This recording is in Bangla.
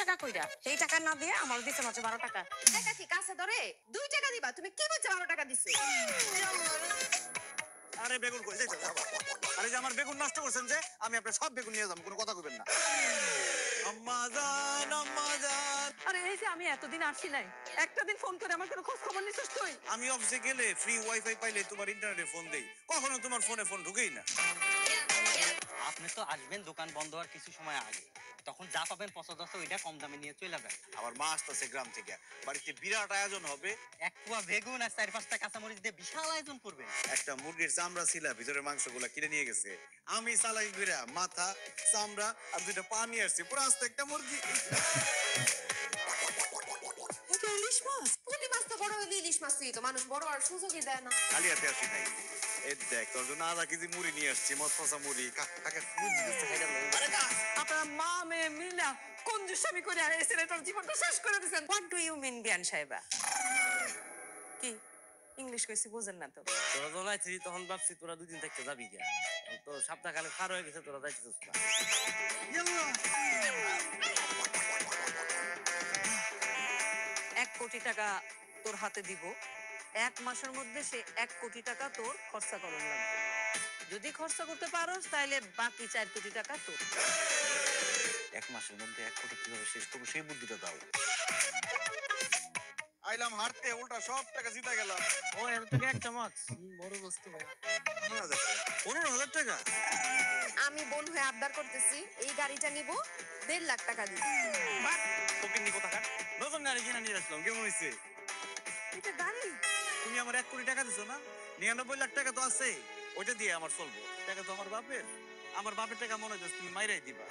টাকা কইরা সেই টাকা না দিয়ে আমার দিছে মাত্র 12 টাকা। টাকা কি কাছে ধরে 2 টাকা দিবা? তুমি কি বলছো 12 টাকা দিছো? আরে বেগুন কই যাইতে আরে যে আমার বেগুন নষ্ট করছেন যে আমি আপনার সব বেগুন নিয়ে যাবো, কোনো কথা কইবেন না। আম্মা জান, আম্মা জান। আরে এই যে আমি এতদিন আসি নাই, একটা দিন ফোন করে আমার কোনো খোঁজ খবর নিছিস তুই? আমি অফিসে গেলে ফ্রি ওয়াইফাই পাইলে তোমার ইন্টারনেটে ফোন দেই, কখনো তোমার ফোনে ফোন ঢুকেই না। আপনি তো আসবেন দোকান বন্ধ হওয়ার কিছু সময় আগে, তখন যা পাবেন পছন্দ আছে ওইটা কম দামে নিয়ে চলে যাবেন। আমার মা আসতেছে গ্রাম থেকে, বাড়িতে বিরাট আয়োজন হবে। এক পোয়া বেগুন আর 4-5টা কাঁচামরিচ দিয়ে বিশাল আয়োজন করবেন। একটা মুরগির চামড়া ছিল, ভিতরে মাংসগুলা কিনে নিয়ে গেছে। আমি চালাই করে মাথা, চামড়া আর 2টা পা নিয়ে আসছি, পুরো আস্তে একটা মুরগি। এটা ইলিশ মাছ? পুঁটি মাছ তো বড় হইলে ইলিশ মাছই তো, মানুষ বড় আর সুযোগই দেয় না। খালি হাতে আসি নাই। এই দেখ তোর জন্য আধা কেজি মুড়ি নিয়ে আসছি, মশমশা মুড়ি। কাকা মুরগি দিচ্ছে, খাইতে লাগবে। আরে না, আপনারা মা মেয়ে মিলা কঞ্জুসামি করে এই ছেলেটার জীবনটা শেষ করে দিয়েছেন। হোয়াট ডু ইউ মিন বিয়ান সাহেবা? কি ইংলিশ কইছি বুঝেন না তো? তোরা তো যাইছি, তখন ভাবছি তোরা 2 দিন থাকতে যাবি গিয়া। তো সপ্তাহখানে পার হয়ে গেছে, তোরা যাইতেছিস না। ইয়াল্লাহ। 1 কোটি টাকা তোর হাতে দিব, 1 মাসের মধ্যে সে 1 কোটি টাকা তোর খরচা করন লাগবে। যদি খরচা করতে পারোস তাহলে বাকি 4 কোটি টাকা তোর। 1 মাসের মধ্যে 1 কোটি কিভাবে শেষ করবো সেই বুদ্ধিটা দাও। আইলাম হারতে, উল্টা সব টাকা জিতা গেলাম। ও এত টাকা একটা মাছ বড় বস্তু ভাই। 15,000 টাকা। আমি বোন হয়ে আবদার করতেছি, এই গাড়িটা নিব, 1.5 লাখ টাকা দিব। ফকিন্নি কোথাকার। নতুন গাড়ি কিনে নিয়ে আসলাম, কেমন হয়েছে? এটা গাড়ি? তুমি আমার 1 কোটি টাকা দিছো না, 99 লাখ টাকা তো আছে, ওইটা দিয়ে আমার চলবো। টাকা তো আমার বাপের, আমার বাপের টাকা মনে হচ্ছে তুমি মাইরাই দিবা।